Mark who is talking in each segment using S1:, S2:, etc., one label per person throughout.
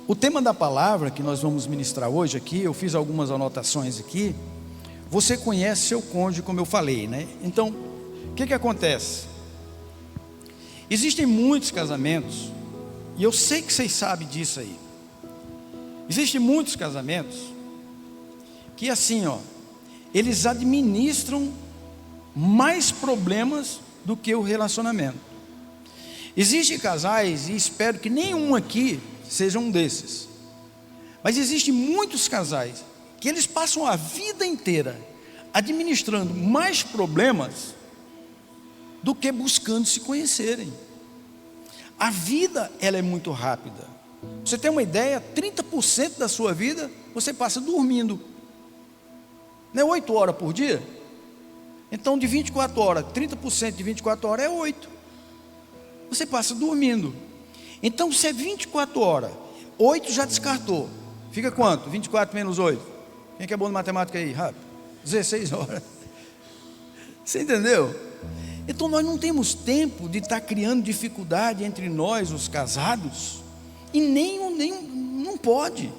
S1: O tema da palavra que nós vamos ministrar hoje aqui, eu fiz algumas anotações aqui. Você conhece seu cônjuge, como eu falei, né? Então, o que acontece? Existem muitos casamentos, e eu sei que vocês sabem disso aí. Existem muitos casamentos que assim, eles administram mais problemas do que o relacionamento. Existem casais, e espero que nenhum aqui seja um desses, mas existem muitos casais que eles passam a vida inteira administrando mais problemas do que buscando se conhecerem. A vida, ela é muito rápida. Pra você ter uma ideia, 30% da sua vida você passa dormindo. Não é 8 horas por dia? Então de 24 horas, 30% de 24 horas é 8. Você passa dormindo. Então se é 24 horas, 8 já descartou. Fica quanto? 24 menos 8. Quem que é bom de matemática aí? Rápido. 16 horas. Você entendeu? Então nós não temos tempo de estar criando dificuldade entre nós, os casados. E não pode.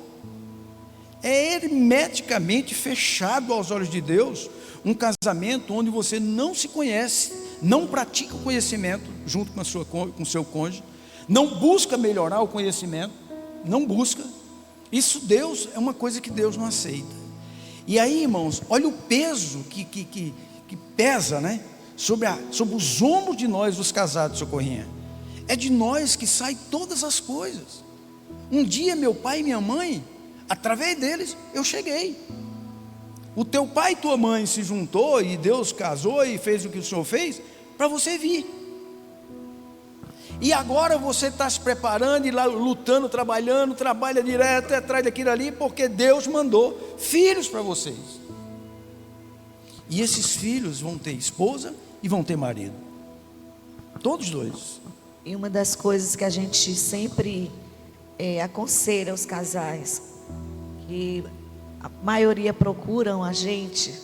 S1: É hermeticamente fechado aos olhos de Deus um casamento onde você não se conhece, não pratica o conhecimento junto com o seu cônjuge, não busca melhorar o conhecimento, não busca. Isso Deus é uma coisa que Deus não aceita. E aí, irmãos, olha o peso que pesa, né? Sobre os ombros de nós, os casados, Socorrinha. É de nós que saem todas as coisas. Um dia meu pai e minha mãe, através deles, eu cheguei. O teu pai e tua mãe se juntou e Deus casou e fez o que o Senhor fez para você vir. E agora você está se preparando e lá lutando, trabalhando, trabalha direto atrás daquilo ali, porque Deus mandou filhos para vocês. E esses filhos vão ter esposa e vão ter marido. Todos dois.
S2: E uma das coisas que a gente sempre aconselha aos casais, que a maioria procuram a gente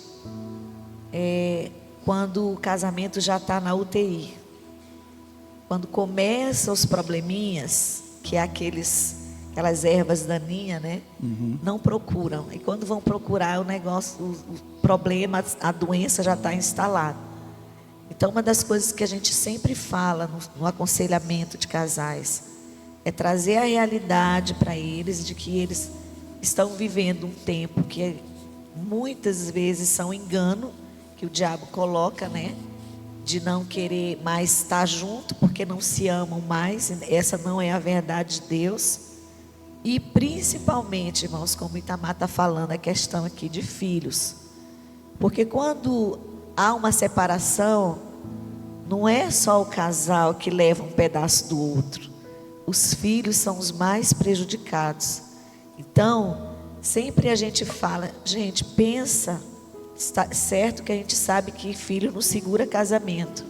S2: quando o casamento já está na UTI. Quando começam os probleminhas, que é aquelas ervas daninhas, né? Não procuram. E quando vão procurar o negócio, o problema, a doença já está instalada. Então, uma das coisas que a gente sempre fala no aconselhamento de casais é trazer a realidade para eles de que eles estão vivendo um tempo que muitas vezes são engano que o diabo coloca, né? De não querer mais estar junto porque não se amam mais. Essa não é a verdade de Deus. E principalmente, irmãos, como o Itamar está falando, a questão aqui de filhos. Porque quando há uma separação, não é só o casal que leva um pedaço do outro. Os filhos são os mais prejudicados. Então, sempre a gente fala, gente, pensa, está certo que a gente sabe que filho não segura casamento,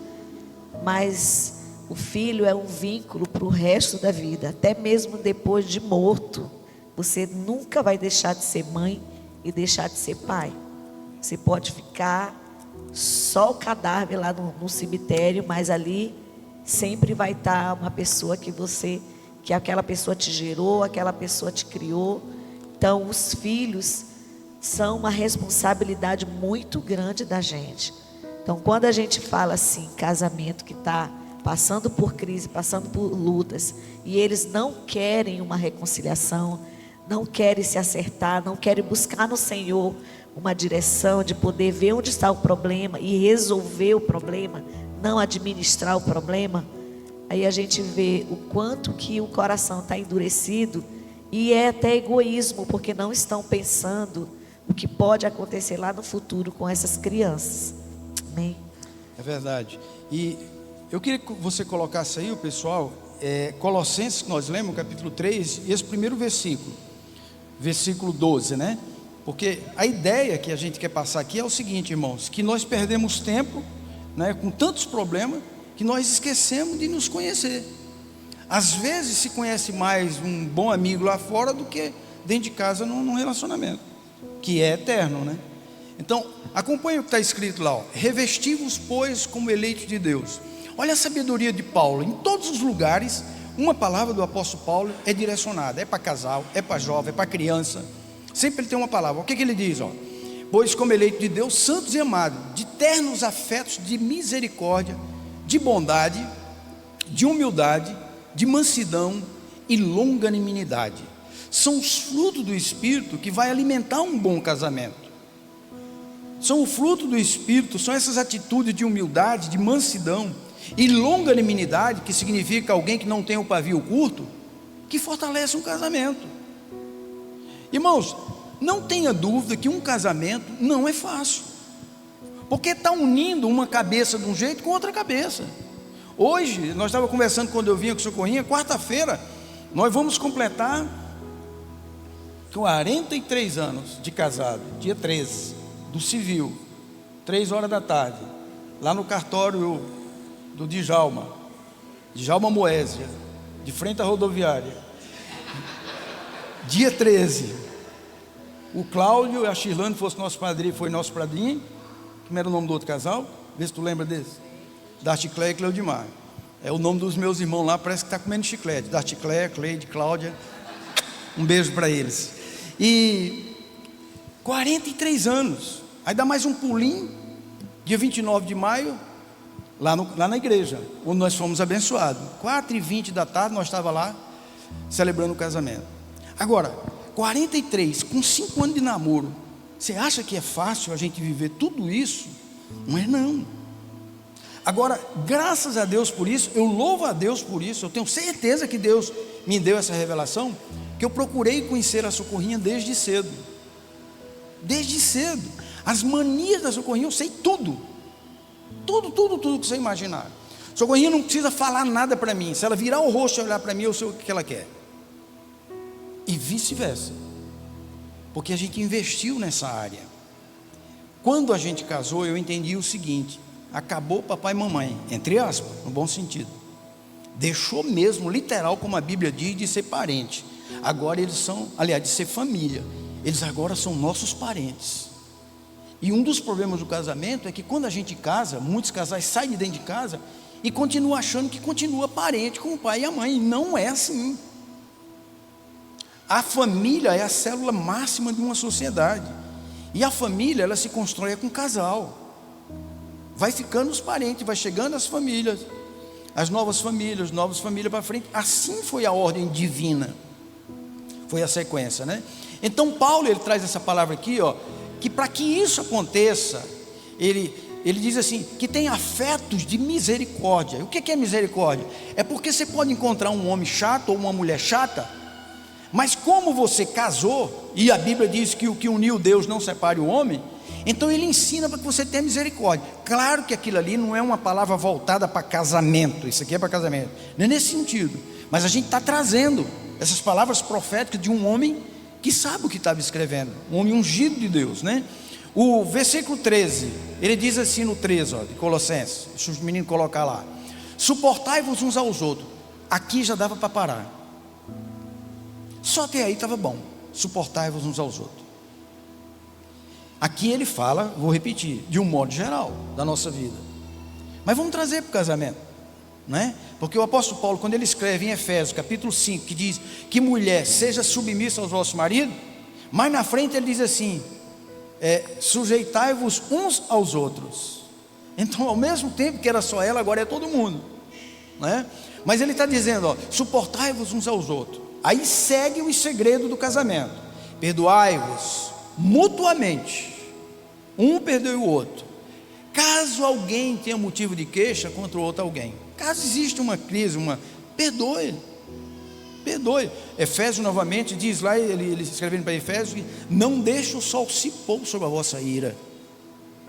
S2: mas o filho é um vínculo para o resto da vida, até mesmo depois de morto. Você nunca vai deixar de ser mãe e deixar de ser pai. Você pode ficar só o cadáver lá no cemitério, mas ali sempre vai estar uma pessoa que aquela pessoa te gerou, aquela pessoa te criou. Então os filhos são uma responsabilidade muito grande da gente. Então quando a gente fala assim, casamento que está passando por crise, passando por lutas, e eles não querem uma reconciliação, não querem se acertar, não querem buscar no Senhor uma direção de poder ver onde está o problema e resolver o problema, não administrar o problema, aí a gente vê o quanto que o coração está endurecido, e é até egoísmo, porque não estão pensando o que pode acontecer lá no futuro com essas crianças. Amém?
S1: É verdade. E eu queria que você colocasse aí, o pessoal, Colossenses, que nós lemos, capítulo 3, e esse primeiro versículo 12, né? Porque a ideia que a gente quer passar aqui é o seguinte, irmãos, que nós perdemos tempo, né, com tantos problemas, que nós esquecemos de nos conhecer. Às vezes se conhece mais um bom amigo lá fora do que dentro de casa num relacionamento, que é eterno, né? Então, acompanhe o que está escrito lá, ó. Revesti-vos, pois, como eleitos de Deus. Olha a sabedoria de Paulo. Em todos os lugares, uma palavra do apóstolo Paulo é direcionada. É para casal, é para jovem, é para criança. Sempre ele tem uma palavra. O que ele diz? Pois como eleito de Deus, santos e amados, de ternos afetos, de misericórdia, de bondade, de humildade, de mansidão e longanimidade. São os frutos do Espírito que vai alimentar um bom casamento. São o fruto do Espírito, são essas atitudes de humildade, de mansidão e longanimidade, que significa alguém que não tem o pavio curto, que fortalece um casamento. Irmãos, não tenha dúvida que um casamento não é fácil, porque está unindo uma cabeça de um jeito com outra cabeça. Hoje, nós estávamos conversando quando eu vinha com o Socorrinha, quarta-feira, nós vamos completar 43 anos de casado, dia 13, do civil, 3 horas da tarde, lá no cartório do Djalma Moésia, de frente à rodoviária, dia 13, o Cláudio e a Shirlane foi nosso padrinho, como era o nome do outro casal? Vê se tu lembra desse. Darticléia e Cleudimar. É o nome dos meus irmãos lá, parece que está comendo chiclete. Darticléia, Cleide, Cláudia. Um beijo para eles. E 43 anos. Aí dá mais um pulinho, dia 29 de maio, lá na igreja, onde nós fomos abençoados. 4h20 da tarde, nós estávamos lá, celebrando o casamento. Agora, 43, com 5 anos de namoro, você acha que é fácil a gente viver tudo isso? Não é não. Agora, graças a Deus por isso, eu louvo a Deus por isso, eu tenho certeza que Deus me deu essa revelação, que eu procurei conhecer a Socorrinha desde cedo. Desde cedo. As manias da Socorrinha eu sei tudo. Tudo que você imaginar. Socorrinha não precisa falar nada para mim. Se ela virar o rosto e olhar para mim, eu sei o que ela quer. E vice-versa. Porque a gente investiu nessa área. Quando a gente casou, eu entendi o seguinte: acabou papai e mamãe, entre aspas, no bom sentido. Deixou mesmo, literal, como a Bíblia diz, de ser parente. Agora eles são, aliás, de ser família. Eles agora são nossos parentes. E um dos problemas do casamento é que quando a gente casa, muitos casais saem de dentro de casa e continuam achando que continua parente com o pai e a mãe. E não é assim. A família é a célula máxima de uma sociedade. E a família, ela se constrói com casal. Vai ficando os parentes, vai chegando as famílias, as novas famílias para frente. Assim foi a ordem divina. Foi a sequência, né? Então Paulo, ele traz essa palavra aqui, que para que isso aconteça, ele diz assim, que tem afetos de misericórdia. O que é misericórdia? É porque você pode encontrar um homem chato ou uma mulher chata, mas como você casou, e a Bíblia diz que o que uniu Deus não separe o homem, então ele ensina para que você tenha misericórdia. Claro que aquilo ali não é uma palavra voltada para casamento, isso aqui é para casamento, não é nesse sentido, mas a gente está trazendo essas palavras proféticas de um homem que sabe o que estava escrevendo, um homem ungido de Deus, né? O versículo 13, ele diz assim no 13, de Colossenses, deixa os meninos colocar lá: suportai-vos uns aos outros. Aqui já dava para parar, só até aí estava bom. Suportai-vos uns aos outros. Aqui ele fala, vou repetir, de um modo geral da nossa vida, mas vamos trazer para o casamento, né? Porque o apóstolo Paulo, quando ele escreve em Efésios capítulo 5, que diz que mulher seja submissa aos vossos maridos, mais na frente ele diz assim, sujeitai-vos uns aos outros. Então, ao mesmo tempo que era só ela, agora é todo mundo, né? Mas ele está dizendo, suportai-vos uns aos outros. Aí segue o segredo do casamento: perdoai-vos mutuamente, um perdoe o outro, caso alguém tenha motivo de queixa contra o outro alguém. Caso exista uma crise, perdoe. Efésios novamente diz lá, ele escrevendo para Efésios, que não deixe o sol se pôr sobre a vossa ira.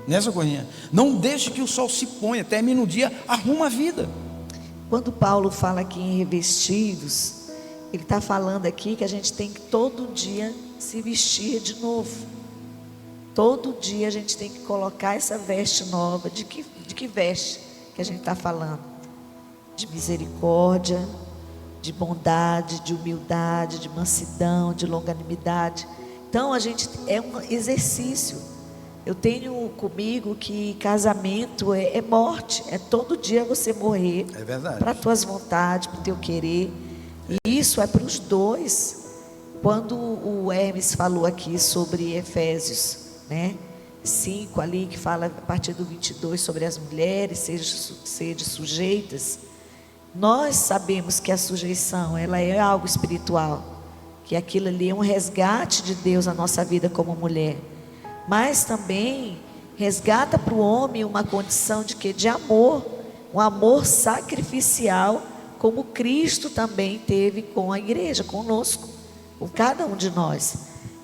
S1: Nessa coisinha, não deixe que o sol se ponha, termine o dia, arruma a vida.
S2: Quando Paulo fala aqui em revestidos, ele está falando aqui que a gente tem que todo dia se vestir de novo. Todo dia a gente tem que colocar essa veste nova. De que veste que a gente está falando? De misericórdia, de bondade, de humildade, de mansidão, de longanimidade. Então a gente é um exercício. Eu tenho comigo que casamento é morte, é todo dia você morrer.
S1: É verdade.
S2: Para tuas vontades, para o teu querer. E isso é para os dois. Quando o Hermes falou aqui sobre Efésios, né, 5 ali, que fala a partir do 22 sobre as mulheres, sejam sujeitas. Nós sabemos que a sujeição, ela é algo espiritual, que aquilo ali é um resgate de Deus na nossa vida como mulher, mas também resgata para o homem uma condição de quê? De amor, um amor sacrificial, como Cristo também teve com a igreja, conosco, com cada um de nós.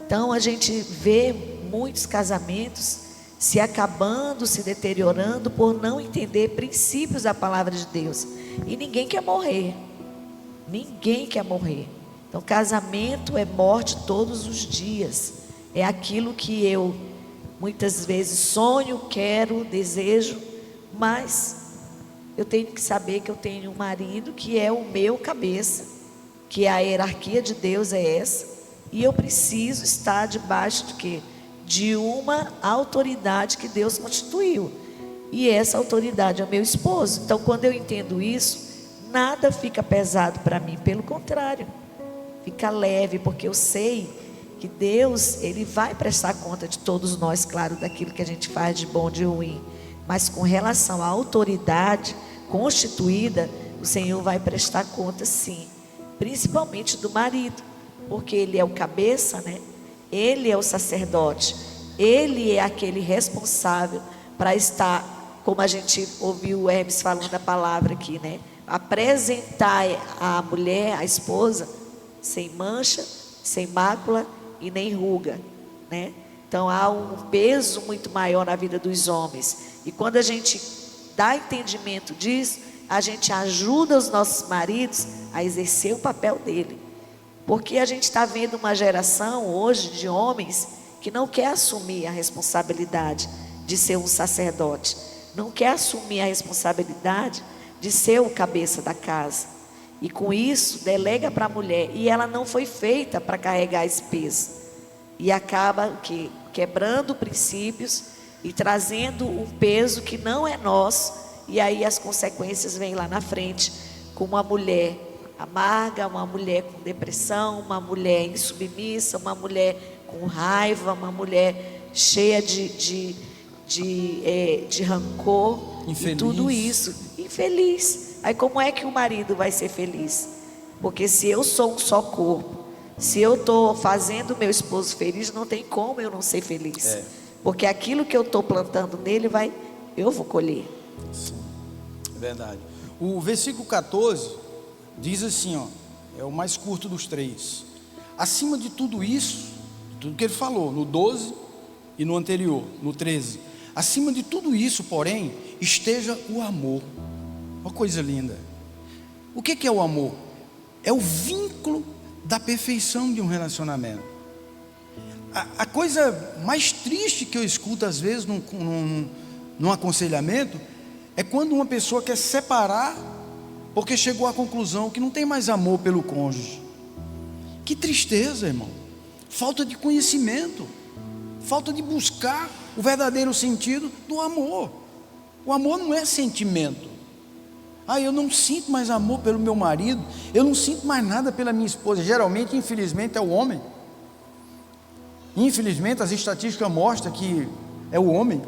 S2: Então a gente vê muitos casamentos se acabando, se deteriorando por não entender princípios da palavra de Deus. E ninguém quer morrer. Ninguém quer morrer. Então casamento é morte todos os dias. É aquilo que eu muitas vezes sonho, quero, desejo, mas eu tenho que saber que eu tenho um marido que é o meu cabeça, que a hierarquia de Deus é essa, e eu preciso estar debaixo de quê? De uma autoridade que Deus constituiu, e essa autoridade é o meu esposo. Então quando eu entendo isso, nada fica pesado para mim, pelo contrário, fica leve, porque eu sei que Deus, Ele vai prestar conta de todos nós, claro, daquilo que a gente faz de bom, de ruim, mas com relação à autoridade constituída, o Senhor vai prestar conta sim, principalmente do marido, porque ele é o cabeça, né? Ele é o sacerdote, ele é aquele responsável para estar, como a gente ouviu o Hermes falando a palavra aqui, né? Apresentar a mulher, a esposa, sem mancha, sem mácula e nem ruga, né? Então há um peso muito maior na vida dos homens, e quando a gente dá entendimento disso, a gente ajuda os nossos maridos a exercer o papel dele, porque a gente está vendo uma geração hoje de homens que não quer assumir a responsabilidade de ser um sacerdote, não quer assumir a responsabilidade de ser o cabeça da casa, e com isso delega para a mulher, e ela não foi feita para carregar esse peso, e acaba quebrando princípios e trazendo um peso que não é nosso, e aí as consequências vêm lá na frente, com uma mulher amarga, uma mulher com depressão, uma mulher insubmissa, uma mulher com raiva, uma mulher cheia de rancor, infeliz. E tudo isso, infeliz. Aí como é que o marido vai ser feliz? Porque se eu sou um só corpo, se eu estou fazendo meu esposo feliz, não tem como eu não ser feliz, porque aquilo que eu estou plantando nele, eu vou colher.
S1: Sim, é verdade. O versículo 14 diz assim, ó, é o mais curto dos três: acima de tudo isso, tudo que ele falou no 12 e no anterior, no 13, acima de tudo isso, porém, esteja o amor. Uma coisa linda. O que é o amor? É o vínculo da perfeição de um relacionamento. A coisa mais triste que eu escuto às vezes num aconselhamento é quando uma pessoa quer separar porque chegou à conclusão que não tem mais amor pelo cônjuge. Que tristeza, irmão. Falta de conhecimento, falta de buscar o verdadeiro sentido do amor. O amor não é sentimento. Eu não sinto mais amor pelo meu marido, eu não sinto mais nada pela minha esposa. Geralmente, infelizmente, é o homem. Infelizmente, as estatísticas mostram que é o homem.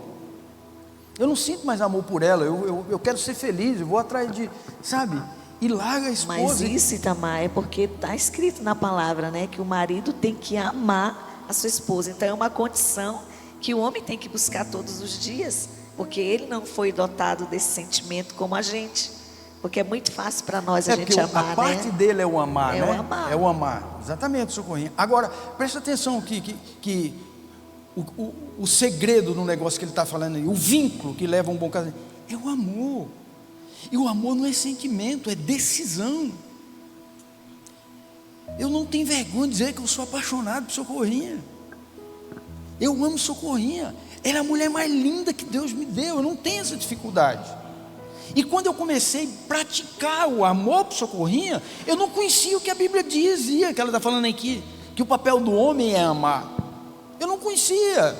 S1: Eu não sinto mais amor por ela, eu quero ser feliz, eu vou atrás de, sabe? E larga a esposa.
S2: Mas isso, Itamar, é porque está escrito na palavra, né? Que o marido tem que amar a sua esposa. Então é uma condição que o homem tem que buscar todos os dias, porque ele não foi dotado desse sentimento como a gente. Porque é muito fácil para nós a gente amar, né?
S1: A parte dele é o amar, né?
S2: É o amar.
S1: É o amar, exatamente, Socorrinha. Agora, presta atenção que o segredo do negócio que ele está falando aí, o vínculo que leva a um bom casamento, é o amor. E o amor não é sentimento, é decisão. Eu não tenho vergonha de dizer que eu sou apaixonado por Socorrinha. Eu amo Socorrinha. Ela é a mulher mais linda que Deus me deu. Eu não tenho essa dificuldade. E quando eu comecei a praticar o amor por Socorrinha, eu não conhecia o que a Bíblia dizia, que ela está falando aqui, que o papel do homem é amar. Eu não conhecia.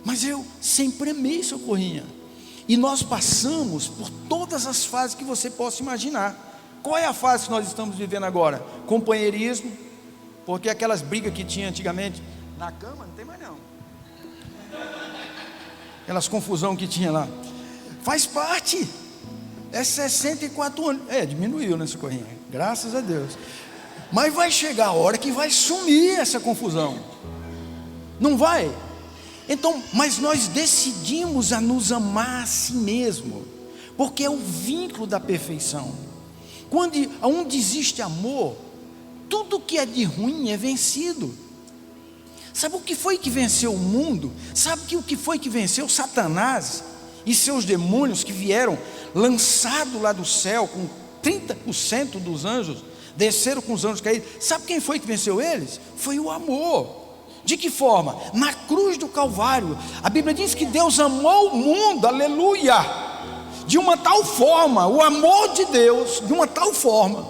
S1: Mas eu sempre amei Socorrinha. E nós passamos por todas as fases que você possa imaginar. Qual é a fase que nós estamos vivendo agora? Companheirismo, porque aquelas brigas que tinha antigamente na cama, não tem mais não. Aquelas confusão que tinha lá. Faz parte. É 64 anos. Diminuiu nessa corrinha, graças a Deus. Mas vai chegar a hora que vai sumir essa confusão. Não vai? Então, mas nós decidimos a nos amar a si mesmo, porque é o vínculo da perfeição. Onde existe amor, tudo que é de ruim é vencido. Sabe o que foi que venceu o mundo? Sabe o que foi que venceu Satanás e seus demônios que vieram lançados lá do céu com 30% dos anjos, desceram com os anjos caídos? Sabe quem foi que venceu eles? Foi o amor. De que forma? Na cruz do Calvário. A Bíblia diz que Deus amou o mundo, aleluia, de uma tal forma, o amor de Deus, de uma tal forma,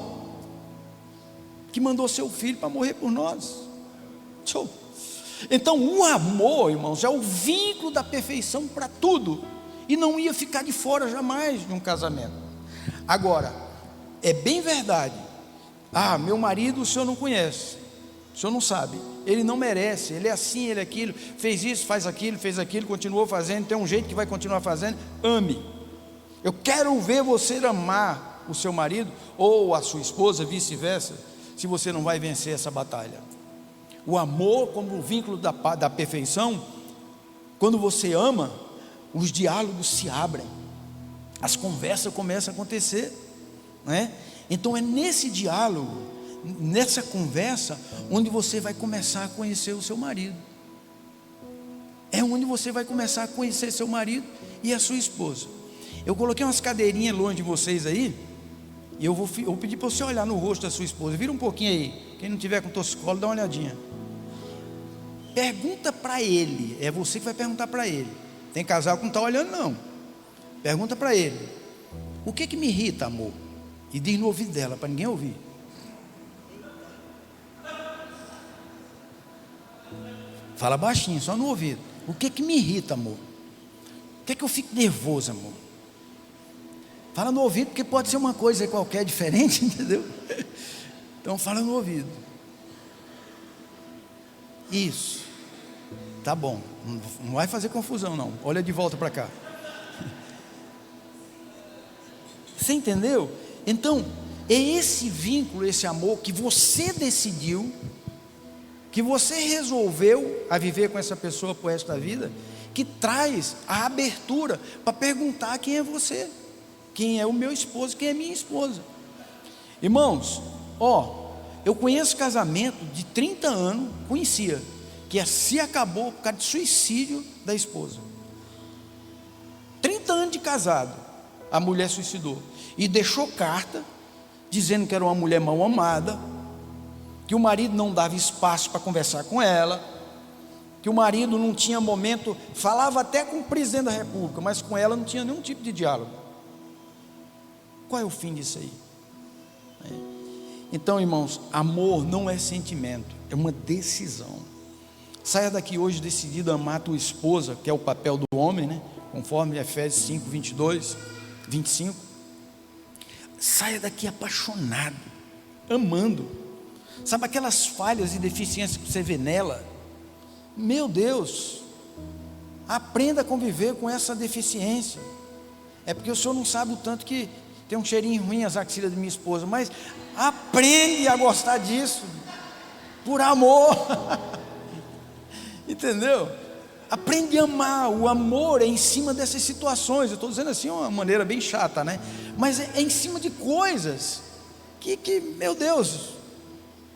S1: que mandou seu filho para morrer por nós. Então o amor, irmãos, é o vínculo da perfeição para tudo, e não ia ficar de fora jamais de um casamento. Agora, é bem verdade, meu marido o senhor não conhece, o senhor não sabe, ele não merece, ele é assim, ele é aquilo, fez isso, faz aquilo, fez aquilo, continuou fazendo, tem um jeito que vai continuar fazendo. Ame. Eu quero ver você amar o seu marido ou a sua esposa, vice-versa, se você não vai vencer essa batalha. O amor como o vínculo da perfeição, quando você ama, os diálogos se abrem, as conversas começam a acontecer, não é? Então é nesse diálogo, nessa conversa, onde você vai começar a conhecer o seu marido. É onde você vai começar a conhecer seu marido e a sua esposa. Eu coloquei umas cadeirinhas longe de vocês aí, e eu vou pedir para você olhar no rosto da sua esposa. Vira um pouquinho aí, quem não tiver com torcicolo, dá uma olhadinha. Pergunta para ele, é você que vai perguntar para ele. Tem casal que não está olhando não. Pergunta para ele: o que me irrita, amor? E diz no ouvido dela, para ninguém ouvir. Fala baixinho, só no ouvido. O que me irrita, amor? O que eu fico nervoso, amor? Fala no ouvido, porque pode ser uma coisa qualquer diferente, entendeu? Então fala no ouvido. Isso. Tá bom, não vai fazer confusão não. Olha de volta para cá. Você entendeu? Então, é esse vínculo, esse amor que você decidiu, que você resolveu a viver com essa pessoa por resto da vida, que traz a abertura para perguntar quem é você, quem é o meu esposo, quem é minha esposa. Irmãos, eu conheço casamento de 30 anos, conhecia, que se acabou por causa de suicídio da esposa. 30 anos de casado, a mulher suicidou e deixou carta dizendo que era uma mulher mal amada, que o marido não dava espaço para conversar com ela, que o marido não tinha momento, falava até com o presidente da república, mas com ela não tinha nenhum tipo de diálogo. Qual é o fim disso aí? Então, irmãos, amor não é sentimento, é uma decisão. Saia daqui hoje decidido a amar a tua esposa, que é o papel do homem, né? Conforme Efésios 5, 22, 25. Saia daqui apaixonado, amando. Sabe aquelas falhas e deficiências que você vê nela? Meu Deus, aprenda a conviver com essa deficiência. É porque o senhor não sabe o tanto que tem um cheirinho ruim as axilas de minha esposa, mas aprende a gostar disso, por amor. Entendeu? Aprende a amar. O amor é em cima dessas situações. Eu estou dizendo assim, uma maneira bem chata, né? Mas é em cima de coisas que meu Deus,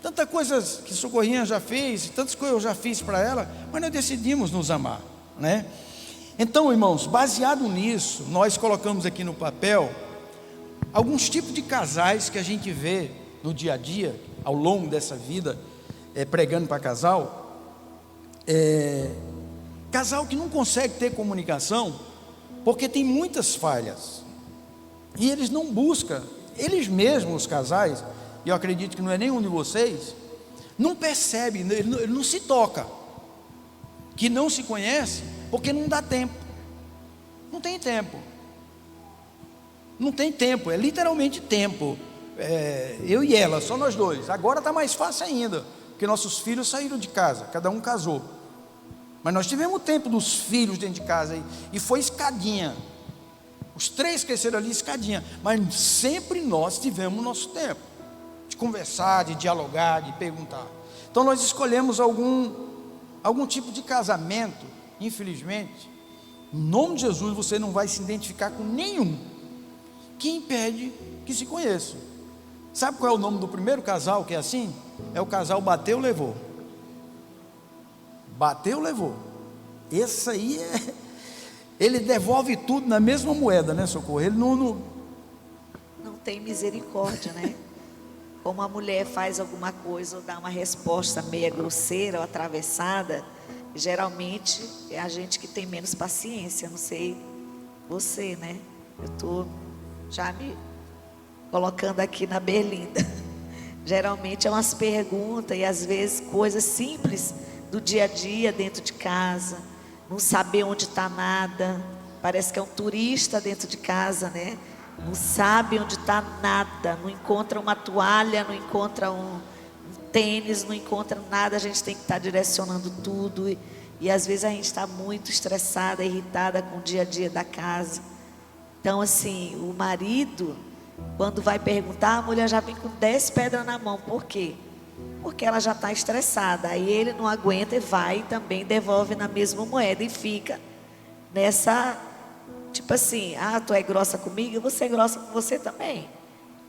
S1: tantas coisas que Socorrinha já fez, tantas coisas eu já fiz para ela, mas nós decidimos nos amar, né? Então, irmãos, baseado nisso, nós colocamos aqui no papel alguns tipos de casais que a gente vê no dia a dia, ao longo dessa vida, pregando para casal. Casal que não consegue ter comunicação porque tem muitas falhas, e eles não buscam, eles mesmos, os casais, e eu acredito que não é nenhum de vocês, não percebe, ele não se toca, que não se conhece, porque não dá tempo. Não tem tempo. Não tem tempo, é literalmente tempo. Eu e ela, só nós dois. Agora está mais fácil ainda, porque nossos filhos saíram de casa, cada um casou. Mas nós tivemos o tempo dos filhos dentro de casa, e foi escadinha. Os 3 cresceram ali escadinha, mas sempre nós tivemos o nosso tempo de conversar, de dialogar, de perguntar. Então nós escolhemos algum tipo de casamento. Infelizmente, em nome de Jesus, você não vai se identificar com nenhum que impede que se conheça. Sabe qual é o nome do primeiro casal que é assim? É o casal bateu, levou. Bateu, levou. Esse aí ele devolve tudo na mesma moeda, né, Socorro? Ele não
S2: tem misericórdia, né? Como a mulher faz alguma coisa ou dá uma resposta meia grosseira ou atravessada, geralmente é a gente que tem menos paciência. Não sei você, né? Eu estou já me colocando aqui na berlinda. Geralmente é umas perguntas e às vezes coisas simples do dia a dia dentro de casa, não saber onde está nada, parece que é um turista dentro de casa, né? Não sabe onde está nada, não encontra uma toalha, não encontra um tênis, não encontra nada. A gente tem que estar direcionando tudo e às vezes a gente está muito estressada, irritada com o dia a dia da casa. Então assim, o marido, quando vai perguntar, a mulher já vem com 10 pedras na mão. Por quê? Porque ela já está estressada. Aí ele não aguenta e vai e também devolve na mesma moeda. E fica nessa, tipo assim, tu é grossa comigo, eu vou ser grossa com você também.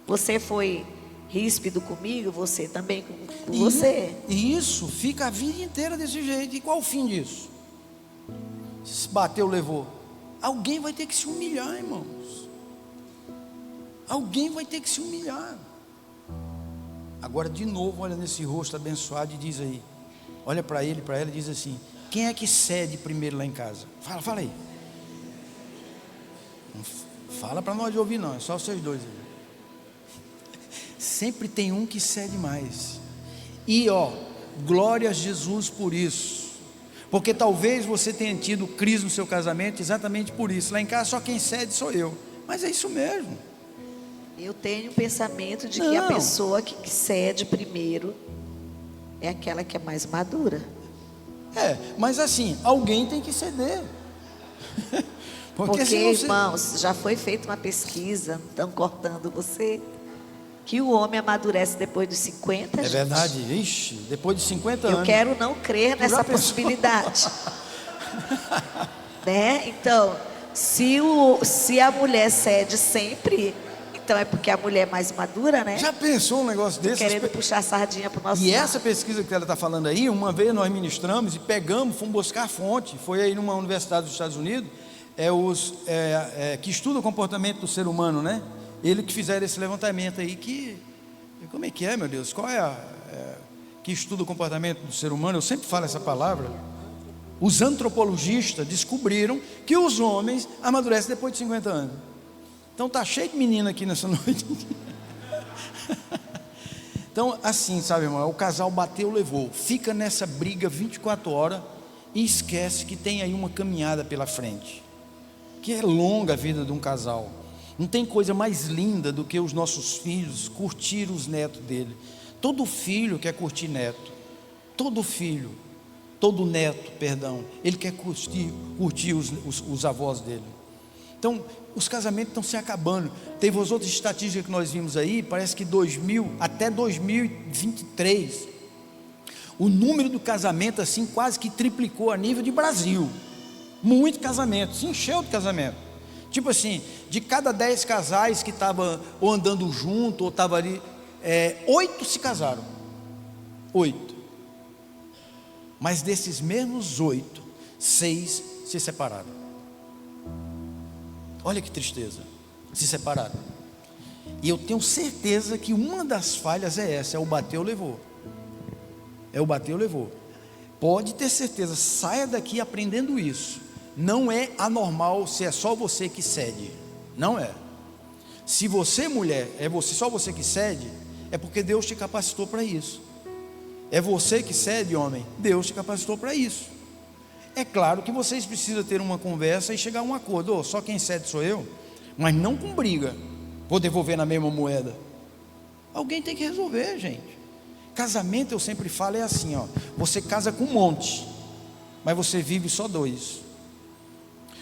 S2: Você foi ríspido comigo, você também com você.
S1: E isso fica a vida inteira desse jeito. E qual o fim disso? Se bateu, levou. Alguém vai ter que se humilhar, irmãos. Alguém vai ter que se humilhar. Agora de novo, olha nesse rosto abençoado e diz aí, olha para ele, para ela e diz assim: quem é que cede primeiro lá em casa? Fala aí. Não fala para nós de ouvir não, é só vocês dois aí. Sempre tem um que cede mais. E glória a Jesus por isso. Porque talvez você tenha tido crise no seu casamento exatamente por isso. Lá em casa só quem cede sou eu. Mas é isso mesmo.
S2: Eu tenho o pensamento de que a pessoa que cede primeiro é aquela que é mais madura.
S1: Mas assim, alguém tem que ceder.
S2: Porque irmãos, já foi feita uma pesquisa, não estão cortando você, que o homem amadurece depois dos 50.
S1: É verdade, ixi, depois de 50 anos.
S2: Eu quero não crer nessa possibilidade. Né? Então, se a mulher cede sempre, então é porque a mulher é mais madura, né?
S1: Já pensou um negócio desse?
S2: Querendo puxar a sardinha para o nosso
S1: lado.
S2: lado.
S1: Essa pesquisa que ela está falando aí, uma vez nós ministramos e fomos buscar a fonte. Foi aí numa universidade dos Estados Unidos, que estuda o comportamento do ser humano, né? Ele que fizeram esse levantamento aí, como é que é, meu Deus? Qual é que estuda o comportamento do ser humano? Eu sempre falo essa palavra. Os antropologistas descobriram que os homens amadurecem depois de 50 anos. Então tá cheio de menina aqui nessa noite. Então assim, sabe, irmão, o casal bateu, levou. Fica nessa briga 24 horas e esquece que tem aí uma caminhada pela frente. Que é longa a vida de um casal. Não tem coisa mais linda do que os nossos filhos curtir os netos dele. Todo filho quer curtir neto. Todo neto, ele quer curtir os avós dele. Então, os casamentos estão se acabando. Teve as outras estatísticas que nós vimos aí, parece que até 2023, o número do casamento assim quase que triplicou a nível de Brasil. Muito casamento, se encheu de casamento. Tipo assim, de cada 10 casais que estavam ou andando junto, ou estavam ali, 8 se casaram. 8. Mas desses mesmos 8, 6 se separaram. Olha que tristeza, se separaram. E eu tenho certeza que uma das falhas é essa, é o bateu, levou. Pode ter certeza, saia daqui aprendendo isso. Não é anormal se é só você que cede. Não é. Se você, mulher, só você que cede, é porque Deus te capacitou para isso. É você que cede, homem, Deus te capacitou para isso. É claro que vocês precisam ter uma conversa e chegar a um acordo. Só quem cede sou eu, mas não com briga. Vou devolver na mesma moeda. Alguém tem que resolver, gente. Casamento, eu sempre falo, é assim, ó. Você casa com um monte, mas você vive só dois.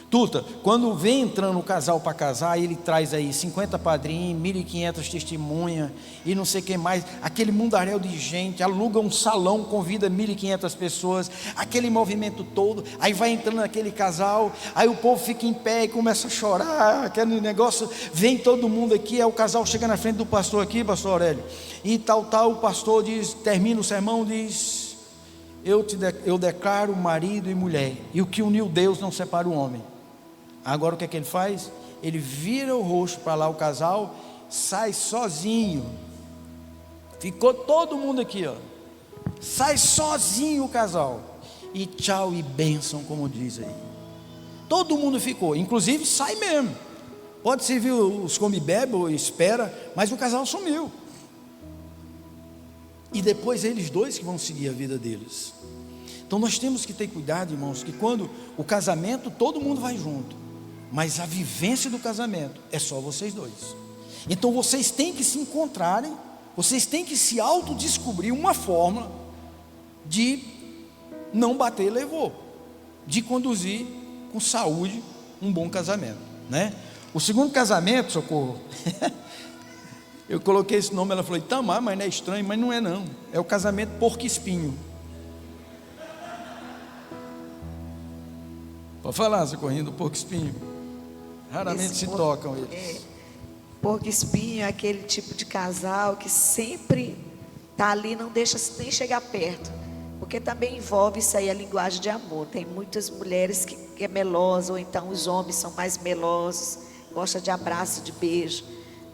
S1: Tuta, quando vem entrando o casal para casar, ele traz aí 50 padrinhos, 1.500 testemunhas e não sei quem mais, aquele mundaréu de gente, aluga um salão, convida 1.500 pessoas, aquele movimento todo, aí vai entrando aquele casal, aí o povo fica em pé e começa a chorar, aquele negócio, vem todo mundo aqui, aí o casal chega na frente do pastor aqui, pastor Aurélio, e tal, o pastor diz, termina o sermão, diz, eu declaro marido e mulher, e o que uniu Deus não separa o homem. Agora o que é que ele faz? Ele vira o rosto para lá, o casal sai sozinho. Ficou todo mundo aqui, ó. Sai sozinho o casal. E tchau e bênção, como diz aí. Todo mundo ficou, inclusive sai mesmo. Pode servir os come e bebe ou espera, mas o casal sumiu. E depois eles dois que vão seguir a vida deles. Então nós temos que ter cuidado, irmãos, que quando o casamento, todo mundo vai junto. Mas a vivência do casamento é só vocês dois. Então vocês têm que se encontrarem, vocês têm que se autodescobrir uma forma de não bater levou, de conduzir com saúde um bom casamento, né? O segundo casamento, Socorro, eu coloquei esse nome, ela falou, Itamar, mas não é estranho, mas não é não, é o casamento porco-espinho. Pode falar, Socorrinho, do porco-espinho. Raramente se tocam eles.
S2: Porco-espinho é aquele tipo de casal que sempre está ali, não deixa nem chegar perto, porque também envolve isso aí, a linguagem de amor. Tem muitas mulheres que é melosa, ou então os homens são mais melosos, gostam de abraço, de beijo.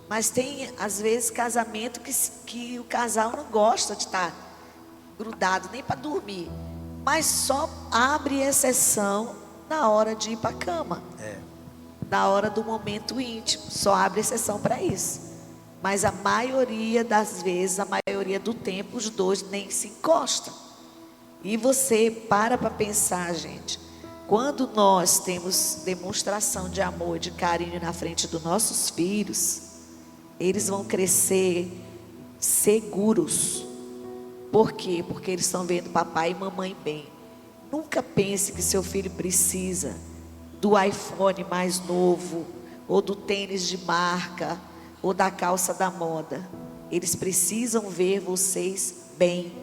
S2: Mas tem às vezes casamento que o casal não gosta de estar grudado nem para dormir, mas só abre exceção na hora de ir para a cama. Na hora do momento íntimo, só abre exceção para isso. Mas a maioria das vezes, a maioria do tempo, os dois nem se encostam. E você para pensar, gente, quando nós temos demonstração de amor e de carinho na frente dos nossos filhos, eles vão crescer seguros. Por quê? Porque eles estão vendo papai e mamãe bem. Nunca pense que seu filho precisa do iPhone mais novo, ou do tênis de marca, ou da calça da moda. Eles precisam ver vocês bem.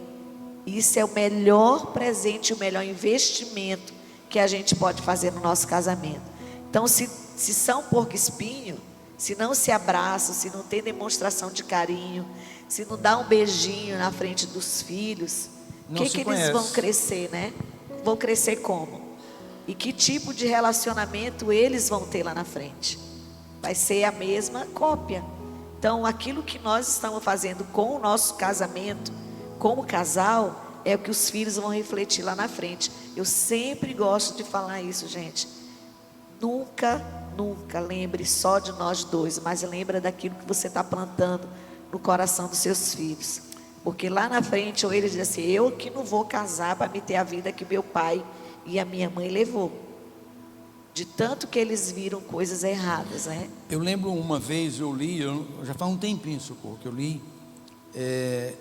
S2: Isso é o melhor presente, o melhor investimento que a gente pode fazer no nosso casamento. Então, se são porco-espinho, se não se abraçam, se não tem demonstração de carinho, se não dá um beijinho na frente dos filhos, o que eles vão crescer, né? Vão crescer como? E que tipo de relacionamento eles vão ter lá na frente? Vai ser a mesma cópia. Então, aquilo que nós estamos fazendo com o nosso casamento, como casal, é o que os filhos vão refletir lá na frente. Eu sempre gosto de falar isso, gente. Nunca lembre só de nós dois, mas lembra daquilo que você está plantando no coração dos seus filhos. Porque lá na frente, ou eles dizem assim, eu que não vou casar para me ter a vida que meu pai e a minha mãe levou. De tanto que eles viram coisas erradas, né?
S1: Eu lembro uma vez, já faz um tempinho, Socorro, que eu li.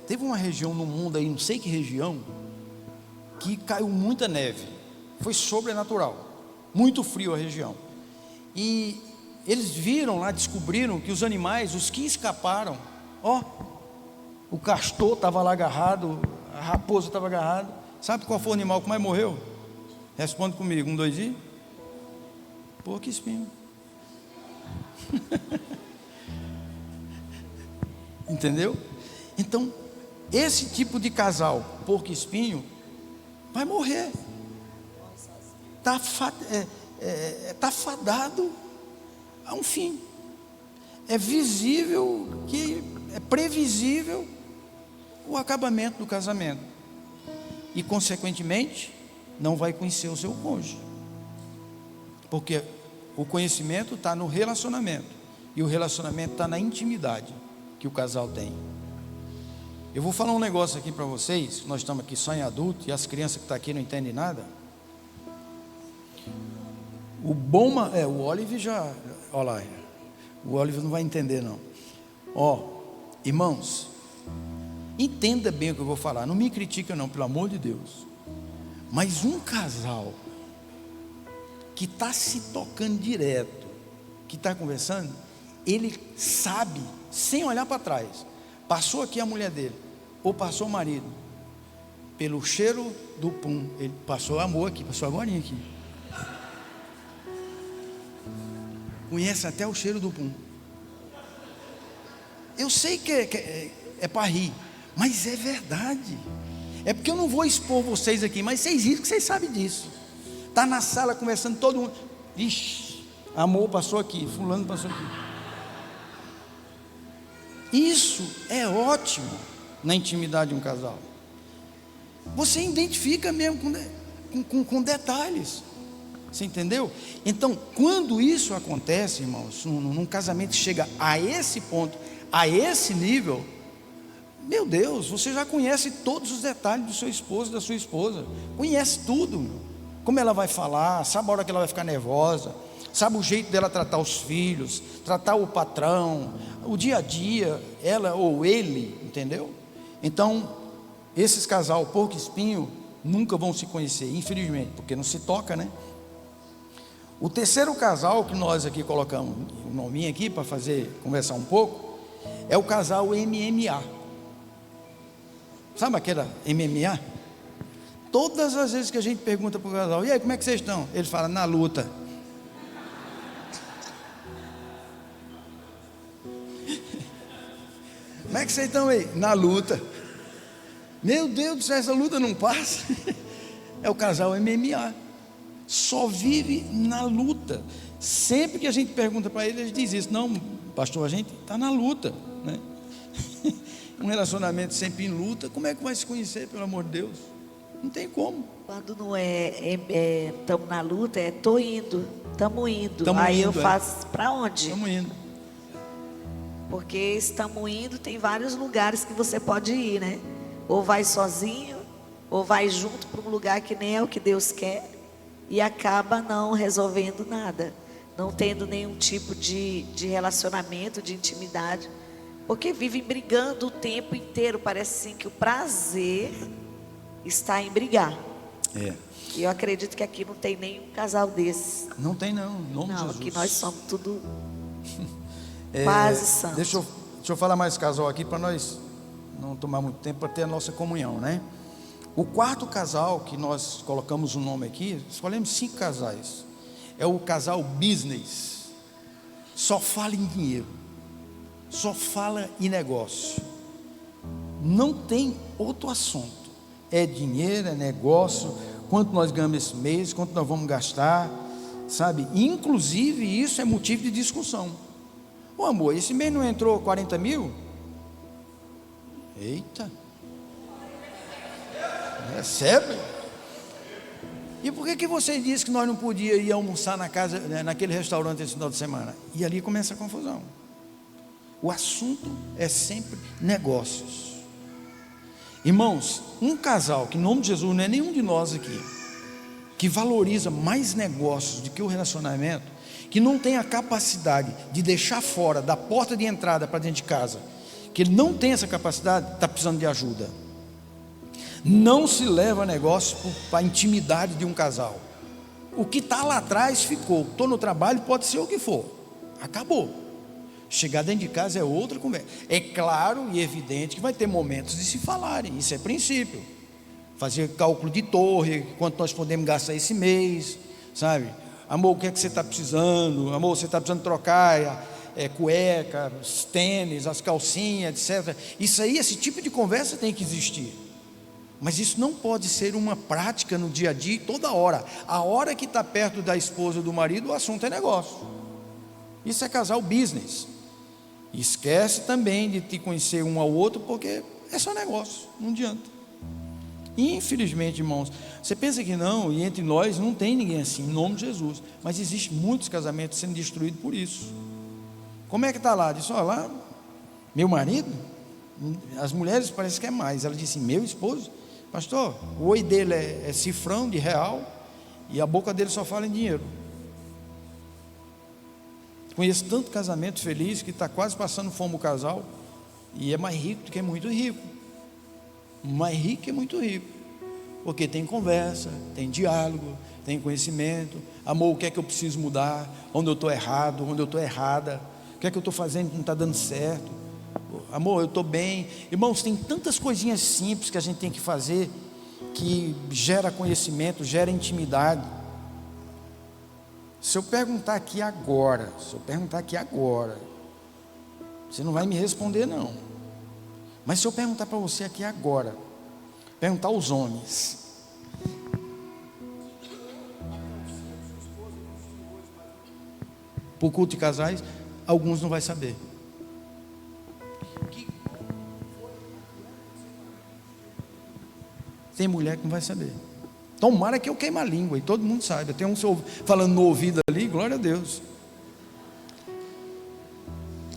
S1: Teve uma região no mundo aí, não sei que região, que caiu muita neve. Foi sobrenatural. Muito frio a região. E eles viram lá, descobriram que os animais, os que escaparam, o castor estava lá agarrado, a raposa estava agarrada. Sabe qual foi o animal que mais morreu? Responde comigo, 1, 2 e... porco-espinho. Entendeu? Então, esse tipo de casal, porco-espinho, vai morrer. Está fadado a um fim. É visível, é previsível o acabamento do casamento. E, consequentemente, não vai conhecer o seu cônjuge. Porque o conhecimento está no relacionamento. E o relacionamento está na intimidade que o casal tem. Eu vou falar um negócio aqui para vocês. Nós estamos aqui só em adulto e as crianças que estão aqui não entendem nada. O Olive já, olha lá, o Olive não vai entender não. Irmãos, entenda bem o que eu vou falar, não me critica não, pelo amor de Deus. Mas um casal que está se tocando direto, que está conversando, ele sabe, sem olhar para trás, passou aqui a mulher dele, ou passou o marido, pelo cheiro do pum, ele passou amor aqui, passou agorinha aqui, conhece até o cheiro do pum. Eu sei que é para rir, mas é verdade. É porque eu não vou expor vocês aqui, mas vocês viram que vocês sabem disso. Está na sala conversando todo mundo, ixi, amor passou aqui, fulano passou aqui. Isso é ótimo na intimidade de um casal. Você identifica mesmo com detalhes. Você entendeu? Então, quando isso acontece, irmãos, num casamento que chega a esse ponto, a esse nível, meu Deus, você já conhece todos os detalhes do seu esposo, da sua esposa. Conhece tudo, meu. Como ela vai falar, sabe a hora que ela vai ficar nervosa, sabe o jeito dela tratar os filhos, tratar o patrão, o dia a dia, ela ou ele, entendeu? Então, esses casal porco espinho nunca vão se conhecer, infelizmente, porque não se toca, né? O terceiro casal que nós aqui colocamos o nominho aqui para conversar um pouco, é o casal MMA. Sabe aquela MMA? Todas as vezes que a gente pergunta para o casal, e aí, como é que vocês estão? Ele fala, na luta. Como é que vocês estão aí? Na luta. Meu Deus do céu, essa luta não passa. É o casal MMA. Só vive na luta. Sempre que a gente pergunta para ele diz isso. Não, pastor, a gente está na luta, né? Um relacionamento sempre em luta, como é que vai se conhecer, pelo amor de Deus? Não tem como.
S2: Quando não estamos na luta, tô indo, estamos indo. Aí
S1: indo,
S2: eu faço, para onde?
S1: Estamos indo.
S2: Porque estamos indo, tem vários lugares que você pode ir, né? Ou vai sozinho, ou vai junto para um lugar que nem é o que Deus quer, e acaba não resolvendo nada, não tendo nenhum tipo de relacionamento, de intimidade, porque vivem brigando o tempo inteiro. Parece assim que o prazer está em brigar. E eu acredito que aqui não tem nenhum casal desses.
S1: Não tem não, em nome de Jesus.
S2: Aqui nós somos tudo quase santos.
S1: Deixa eu falar mais casal aqui para nós não tomar muito tempo, para ter a nossa comunhão, né? O quarto casal que nós colocamos o nome aqui, escolhemos 5 casais, é o casal business. Só fala em dinheiro, só fala em negócio, não tem outro assunto, é dinheiro, é negócio, quanto nós ganhamos esse mês, quanto nós vamos gastar, sabe? Inclusive isso é motivo de discussão. Ô amor, esse mês não entrou 40 mil? Eita, é sério? E por que você disse que nós não podíamos ir almoçar na casa, né, naquele restaurante esse final de semana? E ali começa a confusão. O assunto é sempre negócios. Irmãos, um casal que em nome de Jesus, não é nenhum de nós aqui, que valoriza mais negócios do que o relacionamento, que não tem a capacidade de deixar fora da porta de entrada para dentro de casa, que ele não tem essa capacidade, está precisando de ajuda. Não se leva negócio para a intimidade de um casal. O que está lá atrás ficou. Estou no trabalho, pode ser o que for, acabou. Chegar dentro de casa é outra conversa. É claro e evidente que vai ter momentos de se falarem, isso é princípio. Fazer cálculo de torre, quanto nós podemos gastar esse mês, sabe? Amor, o que é que você está precisando? Amor, você está precisando trocar cueca, os tênis, as calcinhas, etc. Isso aí, esse tipo de conversa tem que existir. Mas isso não pode ser uma prática no dia a dia, toda hora. A hora que está perto da esposa ou do marido, o assunto é negócio. Isso é casal business. Esquece também de te conhecer um ao outro, porque é só negócio, não adianta. Infelizmente, irmãos, você pensa que não, e entre nós não tem ninguém assim, em nome de Jesus. Mas existem muitos casamentos sendo destruídos por isso. Como é que está lá? Diz, ó, lá, meu marido, as mulheres parecem que é mais. Ela disse, meu esposo, pastor, o oi dele é cifrão de real, e a boca dele só fala em dinheiro. Conheço tanto casamento feliz que está quase passando fome o casal, e é mais rico do que é muito rico. Mais rico que é muito rico, porque tem conversa, tem diálogo, tem conhecimento. Amor, o que é que eu preciso mudar? Onde eu estou errado, onde eu estou errada? O que é que eu estou fazendo que não está dando certo? Amor, eu estou bem. Irmãos, tem tantas coisinhas simples que a gente tem que fazer, que gera conhecimento, gera intimidade. Se eu perguntar aqui agora, você não vai me responder não. Mas se eu perguntar para você aqui agora, perguntar aos homens, para o culto de casais, alguns não vai saber. Tem mulher que não vai saber. Tomara que eu queime a língua e todo mundo saiba. Tem um falando no ouvido ali, glória a Deus.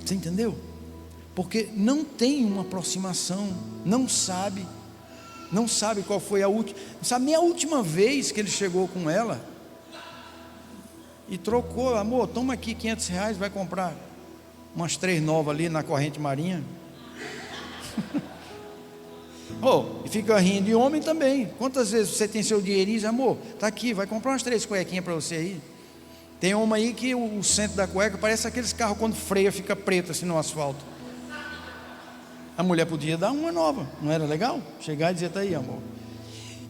S1: Você entendeu? Porque não tem uma aproximação, não sabe qual foi a última, não sabe nem a última vez que ele chegou com ela e trocou. Amor, toma aqui R$500, vai comprar umas 3 novas ali na corrente marinha. E fica rindo. E homem também, quantas vezes você tem seu dinheirinho e diz, amor, está aqui, vai comprar umas 3 cuequinhas para você aí. Tem homem aí que o centro da cueca parece aqueles carros quando freia, fica preto assim no asfalto. A mulher podia dar uma nova, não era legal? Chegar e dizer, está aí, amor.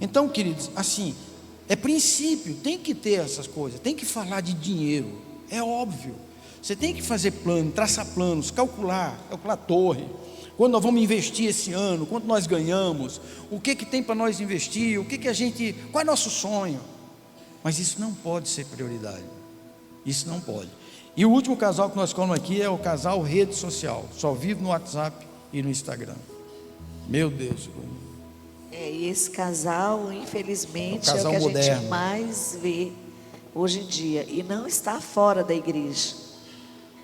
S1: Então, queridos, assim, é princípio, tem que ter essas coisas, tem que falar de dinheiro, é óbvio. Você tem que fazer plano, traçar planos, calcular torre. Quando nós vamos investir esse ano, quanto nós ganhamos, o que tem para nós investir, qual é nosso sonho. Mas isso não pode ser prioridade, isso não pode. E o último casal que nós colocamos aqui é o casal rede social, só vive no WhatsApp e no Instagram. Meu Deus.
S2: E esse casal, infelizmente,
S1: casal
S2: é o que
S1: moderno.
S2: a gente mais vê hoje em dia. E não está fora da igreja.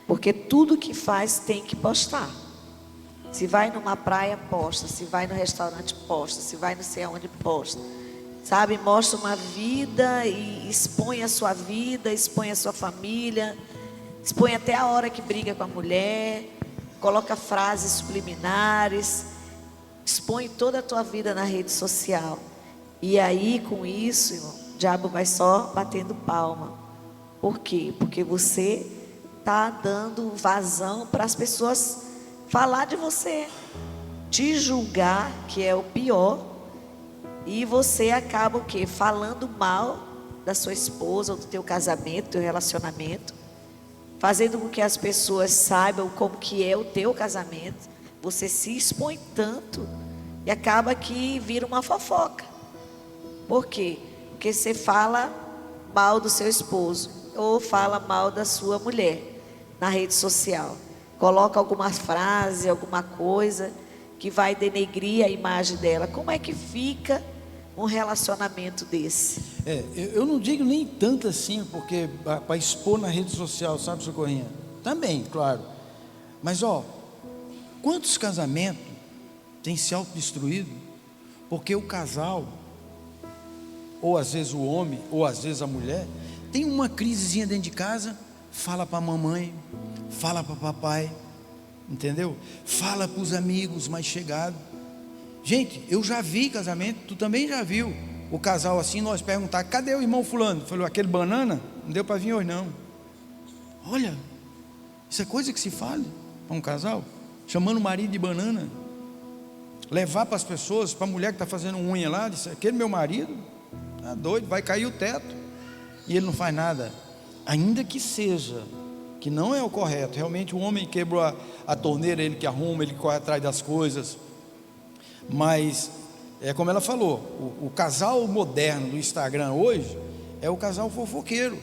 S2: Porque tudo que faz tem que postar. Se vai numa praia, posta. Se vai no restaurante, posta. Se vai não sei aonde, posta. Sabe, mostra uma vida e expõe a sua vida, expõe a sua família, expõe até a hora que briga com a mulher, coloca frases subliminares, expõe toda a tua vida na rede social. E aí, com isso, irmão, o diabo vai só batendo palma. Por quê? Porque você está dando vazão para as pessoas falar de você, te julgar, que é o pior. E você acaba o quê? Falando mal da sua esposa, ou do teu casamento, do teu relacionamento, fazendo com que as pessoas saibam como que é o teu casamento. Você se expõe tanto e acaba que vira uma fofoca. Por quê? Porque você fala mal do seu esposo ou fala mal da sua mulher na rede social. Coloca alguma frase, alguma coisa que vai denegrir a imagem dela. Como é que fica um relacionamento desse?
S1: Eu não digo nem tanto assim, porque para expor na rede social, sabe, Socorrinha? Também, claro. Mas quantos casamentos têm se autodestruído? Porque o casal, ou às vezes o homem, ou às vezes a mulher, tem uma crisezinha dentro de casa, fala para a mamãe, fala para o papai, entendeu? Fala para os amigos mais chegados. Gente, eu já vi casamento, tu também já viu o casal assim, nós perguntar, cadê o irmão fulano? Falou, aquele banana, não deu para vir hoje não. Olha, isso é coisa que se fala para um casal, chamando o marido de banana, levar para as pessoas, para a mulher que está fazendo unha lá, disse, aquele meu marido, está doido, vai cair o teto, e ele não faz nada, ainda que seja, que não é o correto. Realmente o homem quebrou a torneira, ele que arruma, ele corre atrás das coisas. Mas é como ela falou, o casal moderno do Instagram hoje é o casal fofoqueiro,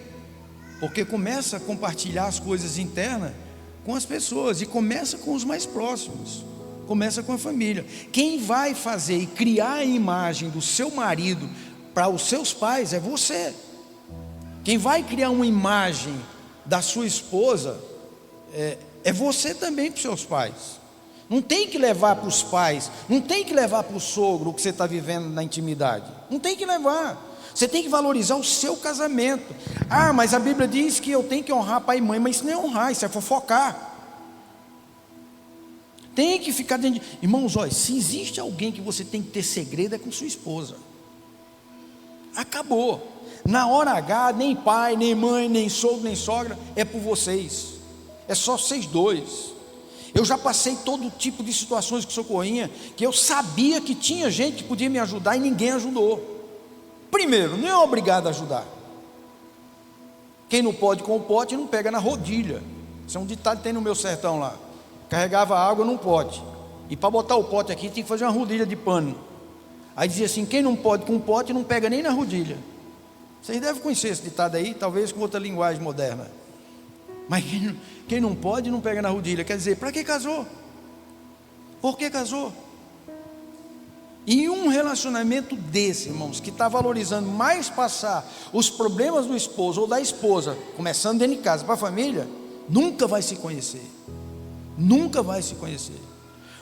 S1: porque começa a compartilhar as coisas internas com as pessoas, e começa com os mais próximos, começa com a família. Quem vai fazer e criar a imagem do seu marido para os seus pais é você. Quem vai criar uma imagem da sua esposa é você também para os seus pais. Não tem que levar para os pais, não tem que levar para o sogro o que você está vivendo na intimidade, não tem que levar, Você tem que valorizar o seu casamento. Ah, mas a Bíblia diz que eu tenho que honrar pai e mãe. Mas isso não é honrar, isso é fofocar. Tem que ficar dentro de... Irmãos, olha, se existe alguém que você tem que ter segredo, é com sua esposa. Acabou. Na hora H, nem pai, nem mãe, nem sogro, nem sogra, é por vocês. É só vocês dois. Eu já passei todo tipo de situações que socorrinha, que eu sabia que tinha gente que podia me ajudar e ninguém ajudou. Primeiro, não é obrigado a ajudar. Quem não pode com o pote não pega na rodilha. Isso é um ditado que tem no meu sertão lá. Carregava água, não pode. E para botar o pote aqui, tem que fazer uma rodilha de pano. Aí dizia assim, quem não pode com o pote, não pega nem na rodilha. Vocês devem conhecer esse ditado aí, talvez com outra linguagem moderna. Mas quem não pode, não pega na rodilha. Quer dizer, para que casou? Por que casou? E um relacionamento desse, irmãos, que está valorizando mais passar os problemas do esposo ou da esposa, começando dentro de casa para a família, nunca vai se conhecer. Nunca vai se conhecer.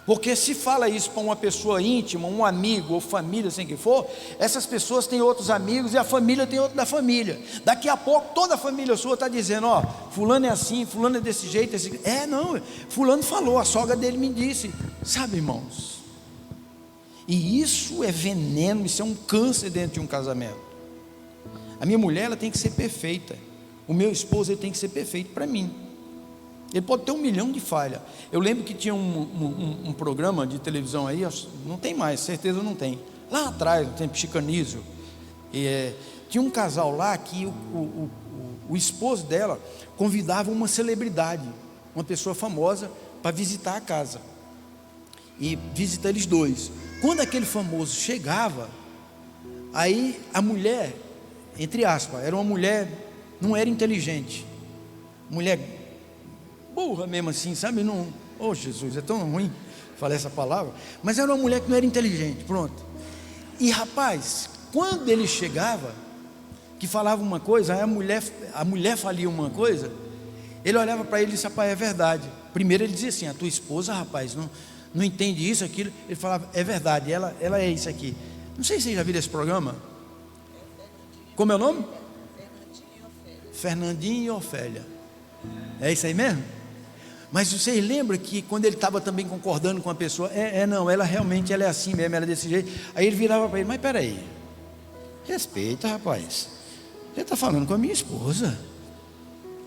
S1: Porque se fala isso para uma pessoa íntima, um amigo ou família, assim que for, essas pessoas têm outros amigos e a família tem outro da família. Daqui a pouco toda a família sua está dizendo, ó, fulano é assim, fulano é desse jeito, não, fulano falou, a sogra dele me disse. Sabe, irmãos? E isso é veneno, isso é um câncer dentro de um casamento. A minha mulher, ela tem que ser perfeita. O meu esposo, ele tem que ser perfeito para mim. Ele pode ter 1 milhão de falhas. Eu lembro que tinha um programa de televisão aí, não tem mais, certeza não tem. Lá atrás, no tempo Chicanísio, tinha um casal lá que o esposo dela convidava uma celebridade, uma pessoa famosa, para visitar a casa. E visitar eles dois. Quando aquele famoso chegava, aí a mulher, entre aspas, era uma mulher, não era inteligente, mulher burra mesmo assim, sabe? Não, oh Jesus, é tão ruim falar essa palavra, mas era uma mulher que não era inteligente, pronto. E rapaz, quando ele chegava, que falava uma coisa, aí a mulher falia uma coisa, ele olhava para ele e disse, rapaz, é verdade. Primeiro ele dizia assim, a tua esposa, rapaz, não entende isso, aquilo. Ele falava, é verdade, ela é isso aqui. Não sei se vocês já viram esse programa. Como é o nome? Fernandinho e Ofélia. É isso aí mesmo? Mas vocês lembram que quando ele estava também concordando com a pessoa, não, ela realmente ela é assim mesmo, ela é desse jeito. Aí ele virava para ele, mas peraí, respeita, rapaz, você está falando com a minha esposa,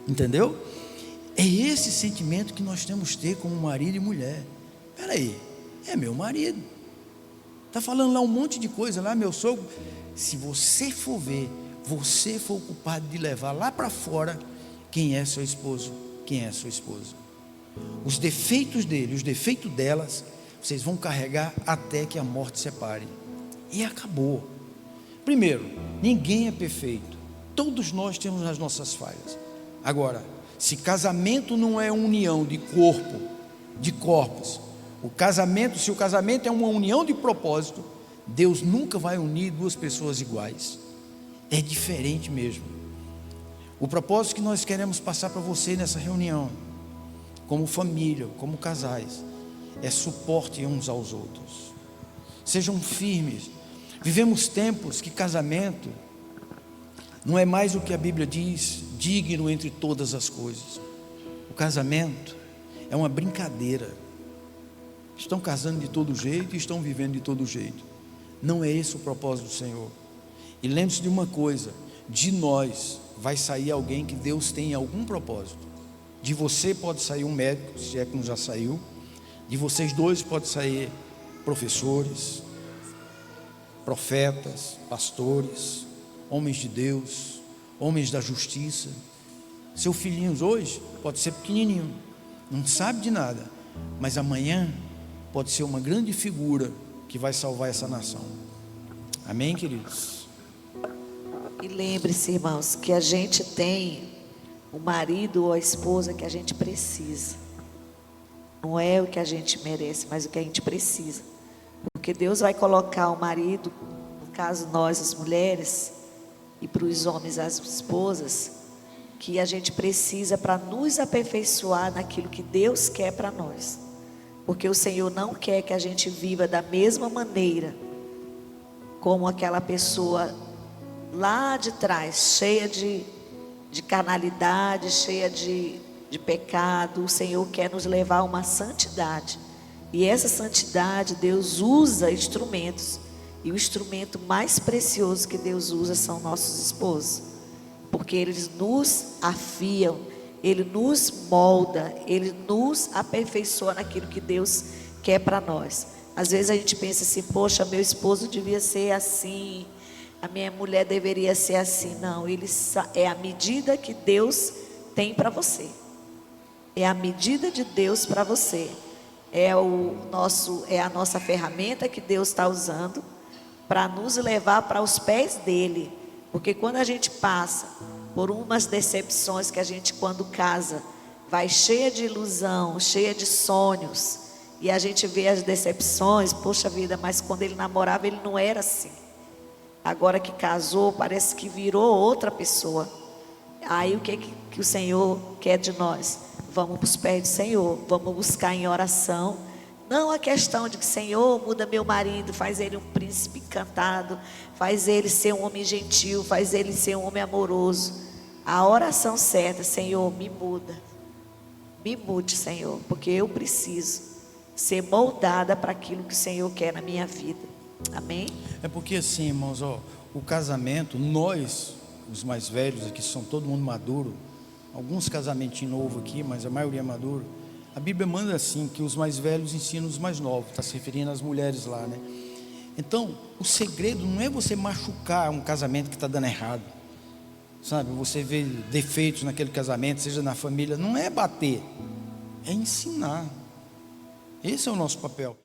S1: entendeu? É esse sentimento que nós temos que ter como marido e mulher. Peraí, é meu marido, está falando lá um monte de coisa lá, meu sogro. Se você for ver, você for o culpado de levar lá para fora quem é seu esposo, quem é sua esposa. Os defeitos dele, os defeitos delas, vocês vão carregar até que a morte separe. E acabou. Primeiro, ninguém é perfeito. Todos nós temos as nossas falhas. Agora, se casamento não é união de corpo, de corpos, se o casamento é uma união de propósito, Deus nunca vai unir duas pessoas iguais. É diferente mesmo. O propósito que nós queremos passar para você nessa reunião, como família, como casais, é suporte uns aos outros. Sejam firmes. Vivemos tempos que casamento não é mais o que a Bíblia diz, digno entre todas as coisas. O casamento é uma brincadeira. Estão casando de todo jeito e estão vivendo de todo jeito. Não é esse o propósito do Senhor. E lembre-se de uma coisa, de nós vai sair alguém que Deus tem algum propósito. De você pode sair um médico, se é que não já saiu. De vocês dois pode sair professores, profetas, pastores, homens de Deus, homens da justiça. Seu filhinho hoje pode ser pequenininho, não sabe de nada, mas amanhã pode ser uma grande figura que vai salvar essa nação. Amém, queridos?
S2: E lembre-se, irmãos, que a gente tem o marido ou a esposa que a gente precisa. Não é o que a gente merece, mas o que a gente precisa. Porque Deus vai colocar o marido, no caso nós as mulheres, e para os homens as esposas, que a gente precisa para nos aperfeiçoar naquilo que Deus quer para nós. Porque o Senhor não quer que a gente viva da mesma maneira como aquela pessoa lá de trás, cheia de carnalidade, cheia de pecado. O Senhor quer nos levar a uma santidade. E essa santidade, Deus usa instrumentos. E o instrumento mais precioso que Deus usa são nossos esposos. Porque eles nos afiam, Ele nos molda, Ele nos aperfeiçoa naquilo que Deus quer para nós. Às vezes a gente pensa assim, poxa, meu esposo devia ser assim, a minha mulher deveria ser assim. Não, é a medida que Deus tem para você. É a medida de Deus para você. É a nossa ferramenta que Deus está usando para nos levar para os pés dele. Porque quando a gente passa por umas decepções, que a gente, quando casa, vai cheia de ilusão, cheia de sonhos, e a gente vê as decepções, poxa vida, mas quando ele namorava ele não era assim. Agora que casou, parece que virou outra pessoa. Aí o que o Senhor quer de nós? Vamos para os pés do Senhor, vamos buscar em oração. Não a questão de que, Senhor, muda meu marido, faz ele um príncipe encantado, faz ele ser um homem gentil, faz ele ser um homem amoroso. A oração certa, Senhor, me muda. Me mude, Senhor, porque eu preciso ser moldada para aquilo que o Senhor quer na minha vida. Amém?
S1: É porque assim, irmãos, o casamento, nós, os mais velhos aqui, são todo mundo maduro, alguns casamentinhos novos aqui, mas a maioria é maduro. A Bíblia manda assim, que os mais velhos ensinam os mais novos, está se referindo às mulheres lá, né? Então, o segredo não é você machucar um casamento que está dando errado, sabe? Você vê defeitos naquele casamento, seja na família, não é bater, é ensinar. Esse é o nosso papel.